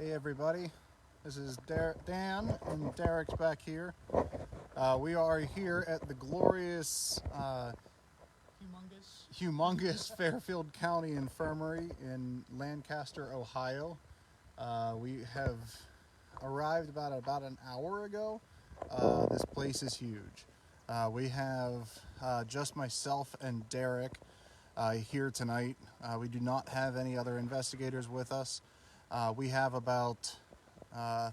Hey everybody, this is Dan and Derek's back here. We are here at the glorious, humongous Fairfield County Infirmary in Lancaster, Ohio. We have arrived about an hour ago. This place is huge. We have just myself and Derek here tonight. We do not have any other investigators with us. We have about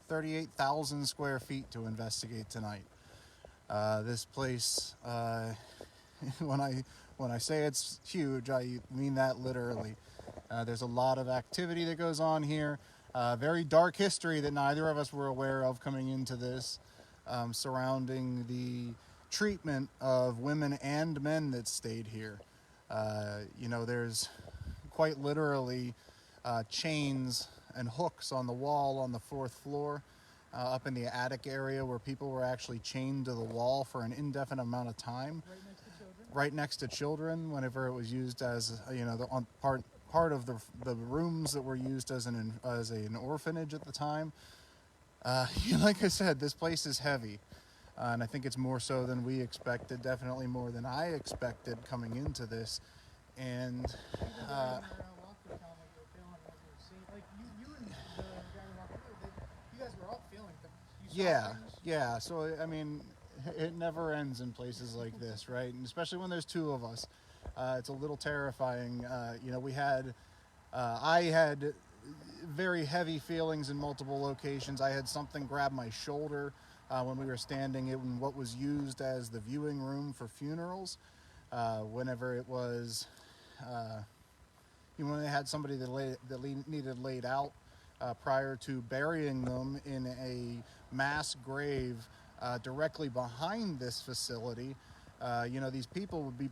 38,000 square feet to investigate tonight. This place, when I say it's huge, I mean that literally. There's a lot of activity that goes on here. Very dark history that neither of us were aware of coming into this, surrounding the treatment of women and men that stayed here. There's quite literally chains and hooks on the wall on the fourth floor, up in the attic area where people were actually chained to the wall for an indefinite amount of time. Right next to children, whenever it was used as, part of the rooms that were used as an orphanage at the time. Like I said, this place is heavy. And I think it's more so than we expected, definitely more than I expected coming into this. And yeah. So, I mean, it never ends in places like this, right? And especially when there's two of us. It's a little terrifying. I had very heavy feelings in multiple locations. I had something grab my shoulder when we were standing in what was used as the viewing room for funerals. Whenever it was, when they had somebody that needed laid out prior to burying them in a mass grave directly behind this facility. These people would be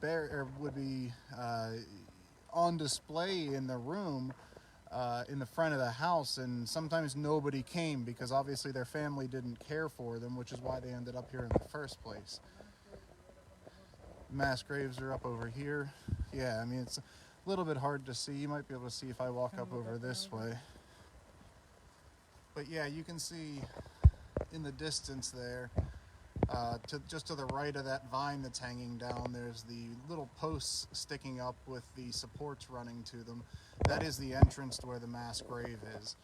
on display in the room in the front of the house, and sometimes nobody came because obviously their family didn't care for them, which is why they ended up here in the first place. Mass graves are up over here. Yeah, I mean, it's a little bit hard to see. You might be able to see if I walk up over this way. But yeah, you can see in the distance there, just to the right of that vine that's hanging down, there's the little posts sticking up with the supports running to them. That is the entrance to where the mass grave is.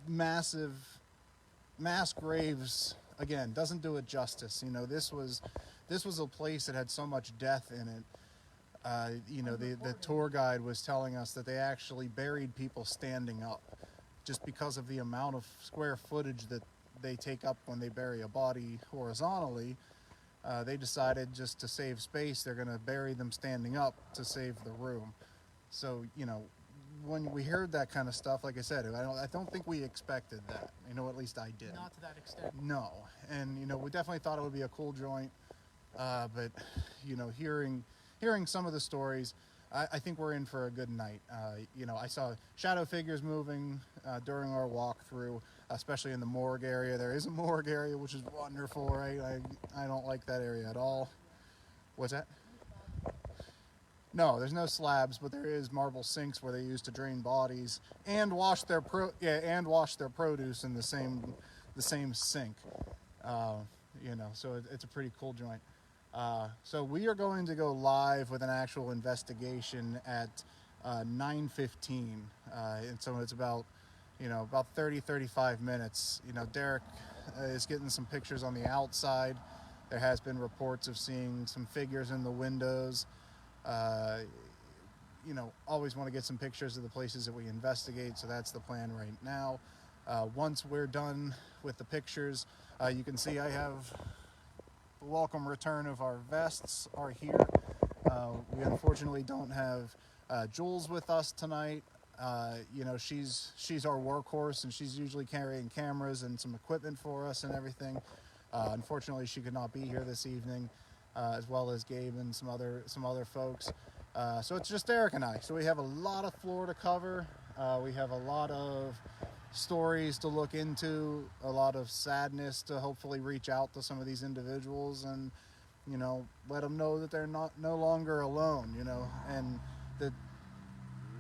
Massive mass graves, again, doesn't do it justice. This was a place that had so much death in it. The tour guide was telling us that they actually buried people standing up just because of the amount of square footage that they take up when they bury a body horizontally. They decided just to save space, they're going to bury them standing up to save the room. So, when we heard that kind of stuff, like I said, I don't think we expected that. At least I did. Not to that extent. No. And, we definitely thought it would be a cool joint. But, hearing some of the stories, I think we're in for a good night. I saw shadow figures moving during our walkthrough, especially in the morgue area. There is a morgue area, which is wonderful, right? I don't like that area at all. What's that? No, there's no slabs, but there is marble sinks where they used to drain bodies and wash their produce in the same sink. So it's a pretty cool joint. So we are going to go live with an actual investigation at 9:15, and so it's about 35 minutes. Derek is getting some pictures on the outside. There has been reports of seeing some figures in the windows. Always want to get some pictures of the places that we investigate, so that's the plan right now. Once we're done with the pictures, you can see I have the welcome return of our vests are here. We unfortunately don't have Jules with us tonight. She's our workhorse, and she's usually carrying cameras and some equipment for us and everything. Unfortunately, she could not be here this evening, as well as Gabe and some other folks. So it's just Derek and I. So we have a lot of floor to cover. We have a lot of stories to look into, a lot of sadness to hopefully reach out to some of these individuals and let them know that they're no longer alone, and that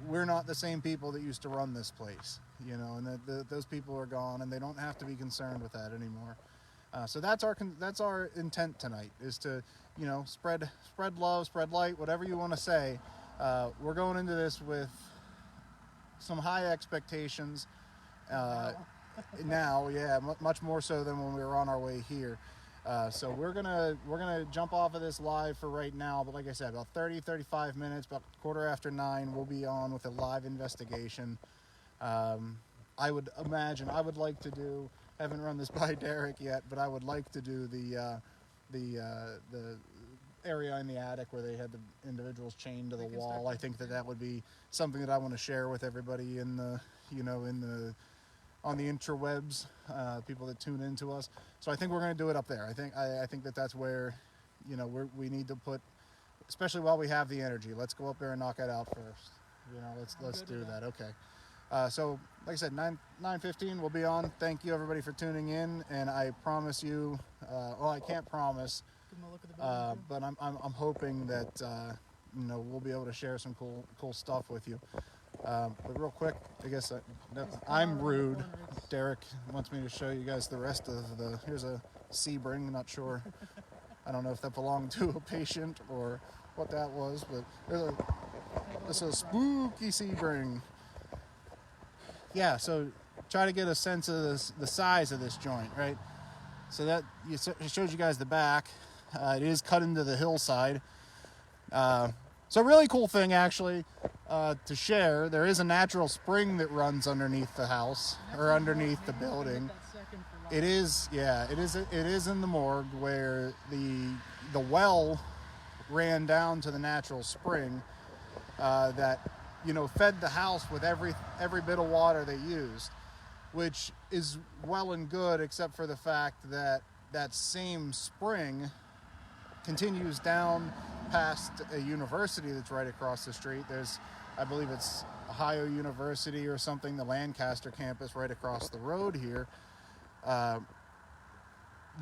we're not the same people that used to run this place, you know, and those people are gone, and they don't have to be concerned with that anymore. So that's our intent tonight, is to, you know, spread love, spread light, whatever you want to say. We're going into this with some high expectations. Now, yeah, much more so than when we were on our way here. So we're gonna jump off of this live for right now, but like I said, about 35 minutes, about 9:15, we'll be on with a live investigation. I would imagine, I would like to do, haven't run this by Derek yet, but I would like to do the area in the attic where they had the individuals chained to the wall. I think that would be something that I want to share with everybody in the, you know, on the interwebs, people that tune into us. So I think we're going to do it up there. I think that's where, you know, we need to put, especially while we have the energy. Let's go up there and knock it out first. You know, let's do that. Okay. So like I said, 9:15 we'll be on. Thank you everybody for tuning in, and I promise you, well, I can't promise, but I'm hoping that you know, we'll be able to share some cool stuff with you. But real quick, I guess I'm rude. Derek wants me to show you guys the rest of here's a Sebring, not sure. I don't know if that belonged to a patient or what that was, but it's a spooky Sebring. Yeah, so try to get a sense of the size of this joint, right? So that it shows you guys the back. It is cut into the hillside. So a really cool thing, actually, to share. There is a natural spring that runs underneath the house, or underneath the building. It is, yeah, it is in the morgue, where the well ran down to the natural spring that, you know, fed the house with every bit of water they used, which is well and good, except for the fact that that same spring continues down past a university that's right across the street. There's, I believe it's Ohio University or something, the Lancaster campus right across the road here.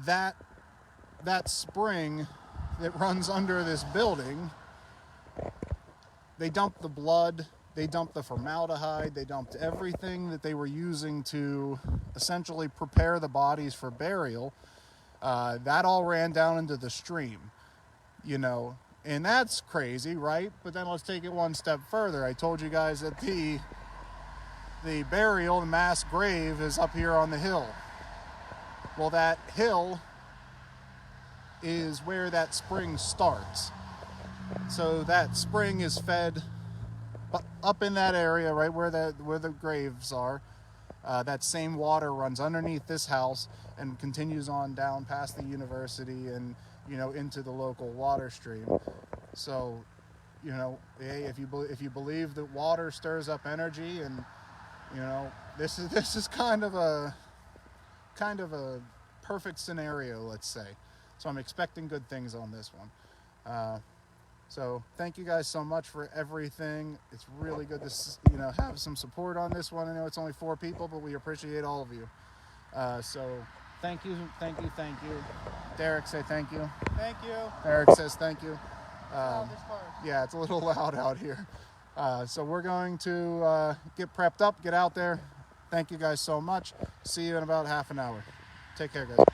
That spring that runs under this building, they dumped the blood, they dumped the formaldehyde, they dumped everything that they were using to essentially prepare the bodies for burial. That all ran down into the stream, you know, and that's crazy, right? But then let's take it one step further. I told you guys that the burial, the mass grave, is up here on the hill. Well, that hill is where that spring starts. So that spring is fed up in that area, right where the graves are. That same water runs underneath this house and continues on down past the university and, you know, into the local water stream. So, you know, hey, if you believe that water stirs up energy, and, you know, this is kind of a perfect scenario, let's say. So I'm expecting good things on this one. So thank you guys so much for everything. It's really good to, you know, have some support on this one. I know it's only 4 people, but we appreciate all of you. So thank you. Derek, say thank you. Thank you. Derek says thank you. Yeah, it's a little loud out here. So we're going to get prepped up, get out there. Thank you guys so much. See you in about half an hour. Take care, guys.